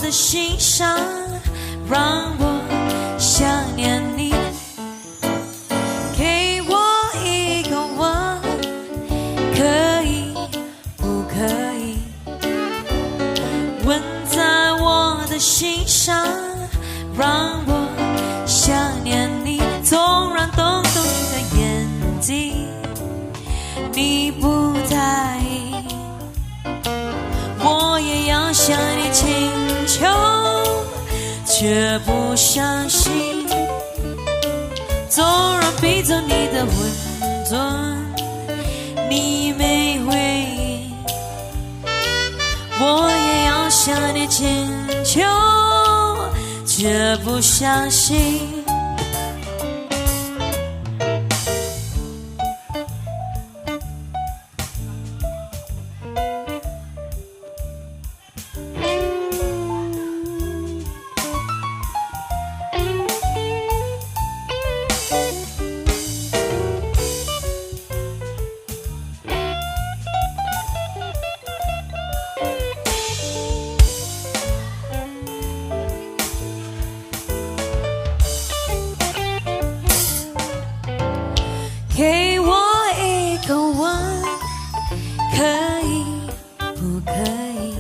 的心上，让我想念你。给我一个吻，可以不可以？吻在我的心上，让我想念你。纵然动动你的眼睛，你不在意，我也要向你请求，却不相信。纵然逼走你的温存，你没回应，我也要向你请求，却不相信。给我一个吻，可以不可以？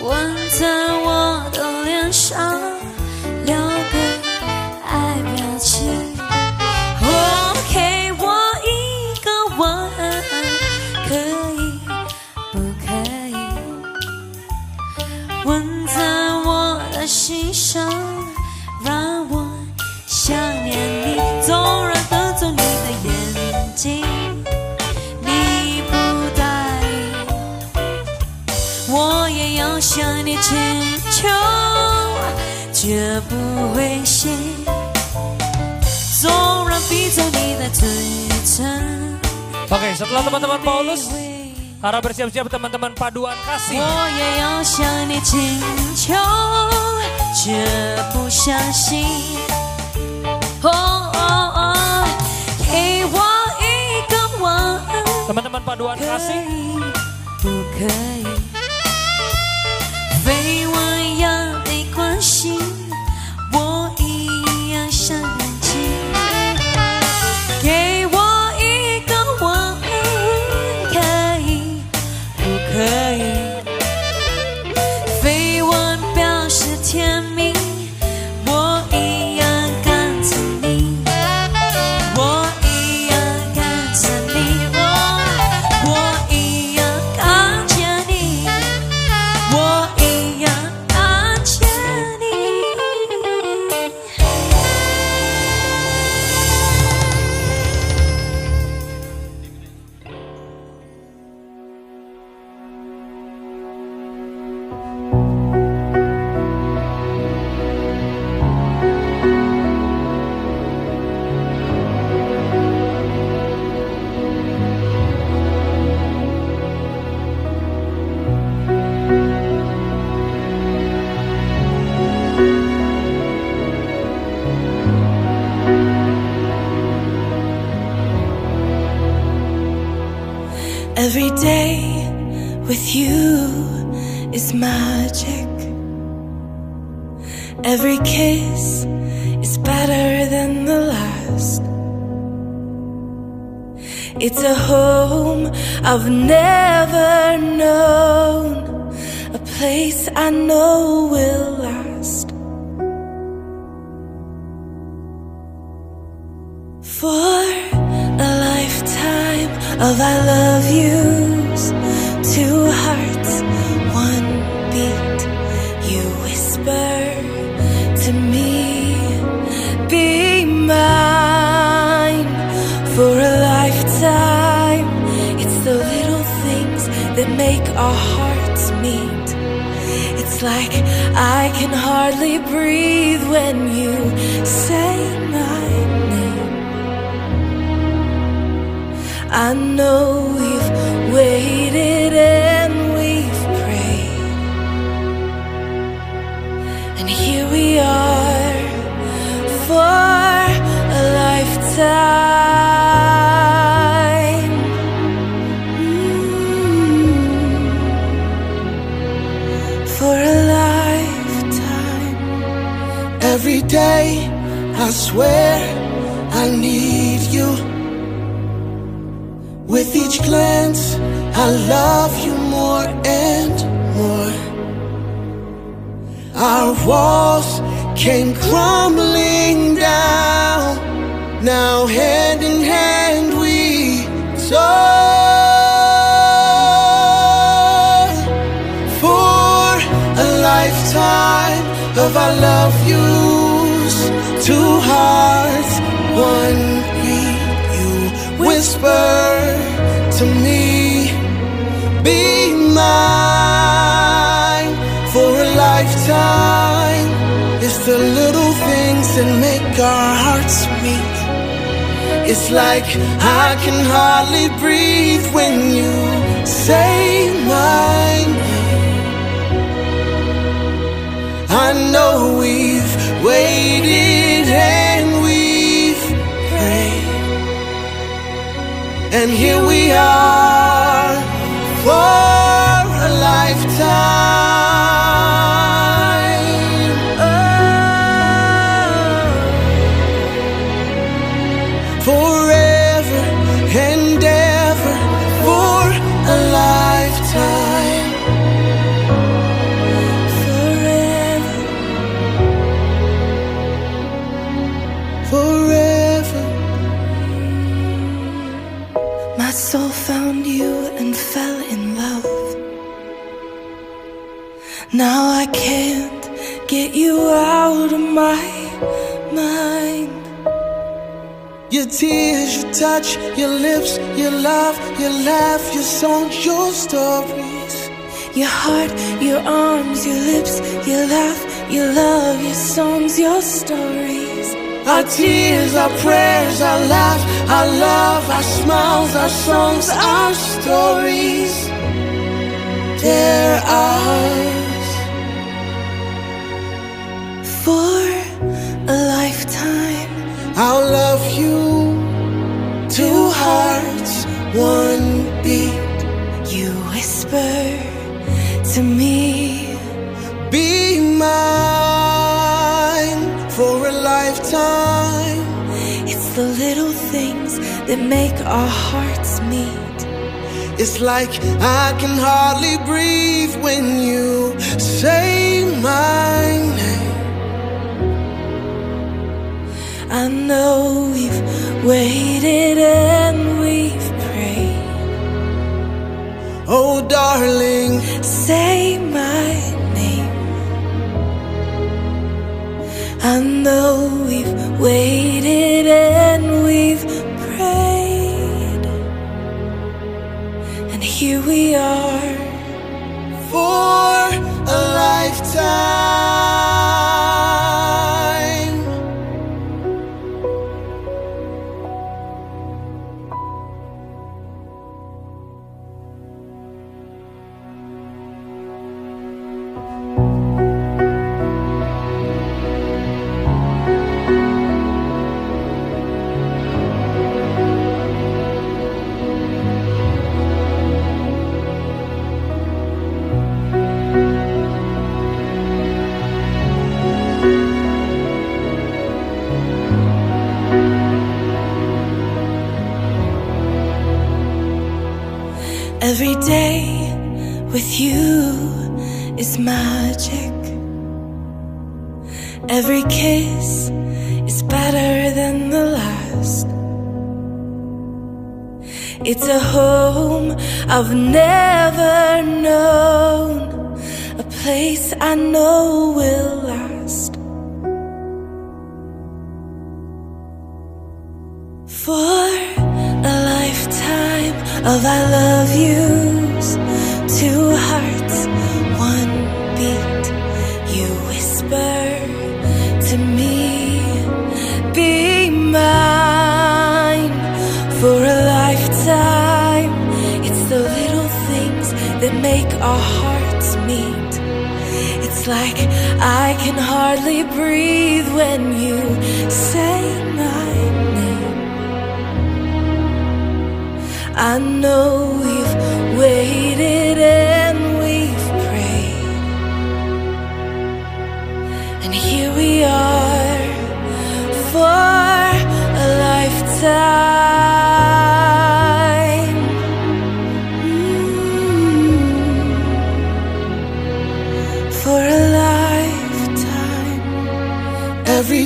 吻在我的脸上，留个爱表情。哦，给我一个吻，可以不可以？吻在我的心上，让我想念你。纵然等走你的眼睛，你不在意，我也要向你请求，绝不会信。纵然逼走你的嘴唇。 Oke, setelah teman-teman Paulus, harap bersiap-siap teman-teman paduan kasih. 我也要向你请求，绝不相信。给我一个吻， Teman-teman paduan kasih. 不可以？绯闻呀没关系，我一样想感情。给我一个吻，可以不可以？绯闻表示甜蜜，我一样跟着你，我一样跟着你，我一样看见你，我一样看见你。Every day with you is magic. Every kiss is better than the last. It's a home I've never known, a place I know will last. For a lifetime of I love yous, two hearts, one beat. You whisper to me, be mine. For a lifetime, it's the little things that make our hearts meet. It's like I can hardly breathe when you say my name. I know you've waited and we've prayed, and here we are for a lifetime. For a day, I swear I need you. With each glance, I love you more and more. Our walls came crumbling down. Now hand in hand we soar. For a lifetime of I love yous, two hearts, one beat. You whisper to me, be mine. For a lifetime, it's the little things that make our hearts meet. It's like I can hardly breathe when you say my name. I know we've waited and we've prayed, and here we are for a lifetime. Forever and ever, for a lifetime. Forever, forever. My soul found you and fell in love. Now I can't get you out of my mind. Your tears, your touch, your lips, your love, your laugh, your songs, your stories. Your heart, your arms, your lips, your laugh, your love, your songs, your stories. Our tears, our prayers, our laughs, our love, our smiles, our songs, our stories. They're ours. For a lifetime, I'll love you, two hearts, one beat. you whisper to me, Be mine for a lifetime. it's the little things that make our hearts meet. It's like I can hardly breathe when you say my name. I know we've waited and we've prayed. Oh, darling, Say my name. I know we've waited and we've prayed, and here we are for a lifetime. Every day with you is magic. Every kiss is better than the last. It's a home I've never known, a place I know will last. For a lifetime of I love yous, two hearts, one beat. You whisper to me, be mine for a lifetime. It's the little things that make our hearts meet. It's like I can hardly breathe when you say my name. I know we've waited and we've prayed, and here we are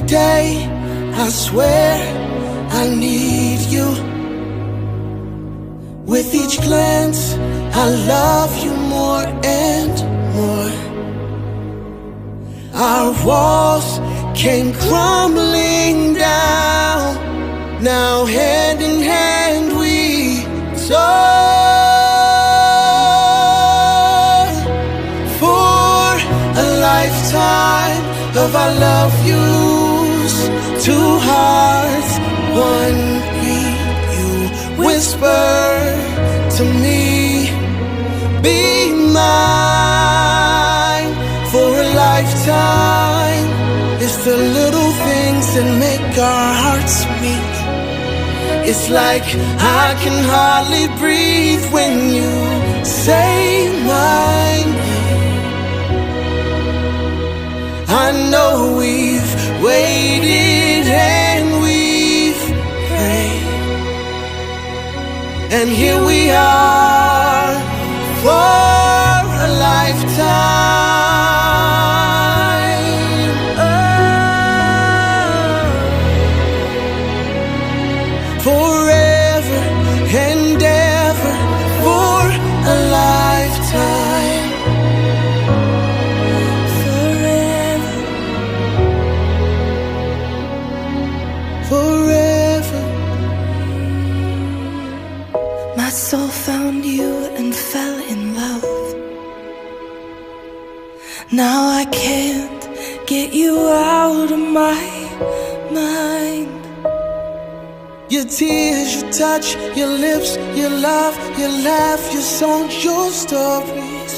day. I swear I need you. With each glance, I love you more and more. Our walls came crumbling down. Now hand in hand we soar. For a lifetime of I love yous, two hearts, one beat. You whisper to me, be mine. For a lifetime, it's the little things that make our hearts meet. It's like I can hardly breathe when you say my name. I know we've waited and we've prayed, and here we are for a lifetime. Forever and ever, for a lifetime. Forever, forever. My soul found you and fell in love. Now I can't get you out of my mind. Your tears, your touch, your lips, your love, your laugh, your songs, your stories.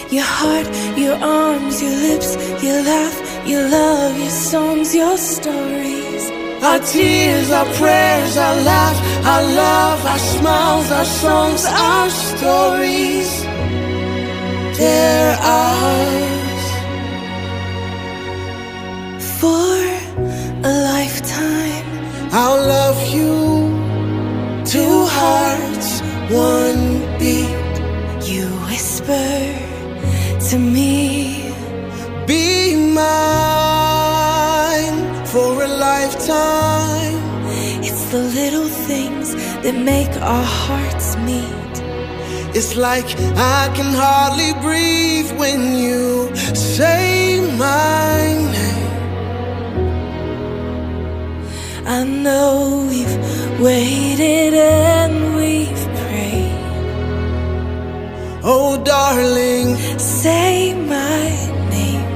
Your heart, your arms, your lips, your laugh, your love, your songs, your stories. Our tears, our prayers, our laughs, our love, our smiles, our songs, our stories. They're ours. For a lifetime, I'll love you, two hearts, one beat. you whisper to me, Be mine for a lifetime. it's the little things that make our hearts meet. It's like I can hardly breathe when you say my name. I know we've waited and we've prayed. Oh, darling, Say my name.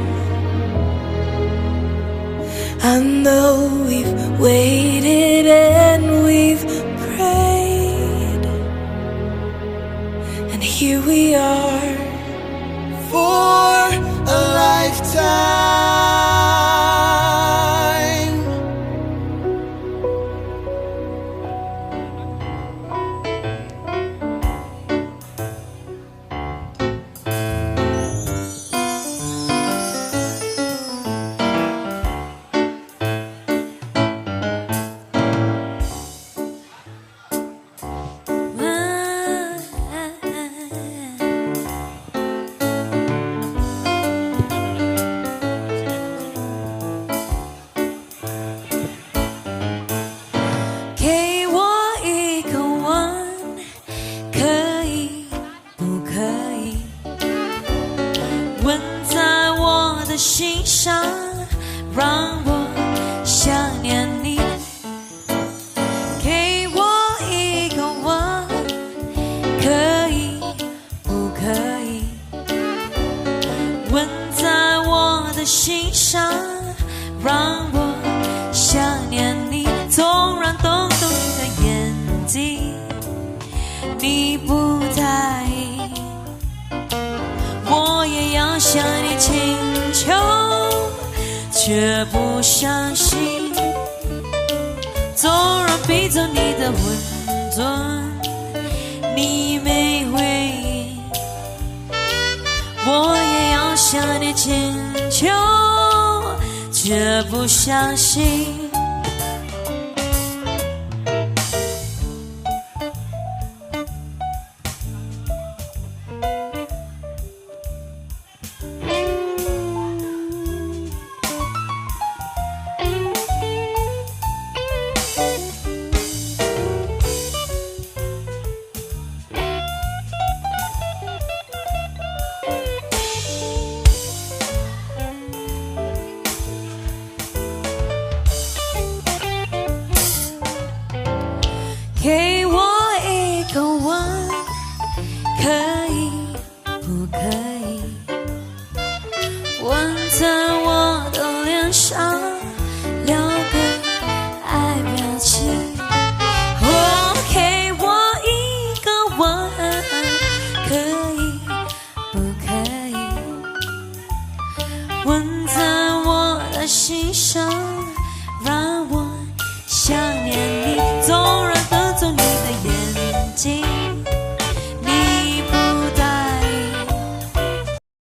I know we've waited and we've prayed, and here we are for a lifetime.却不相信，纵然逼走你的混沌，你没回应，我也要向你请求，却不相信。可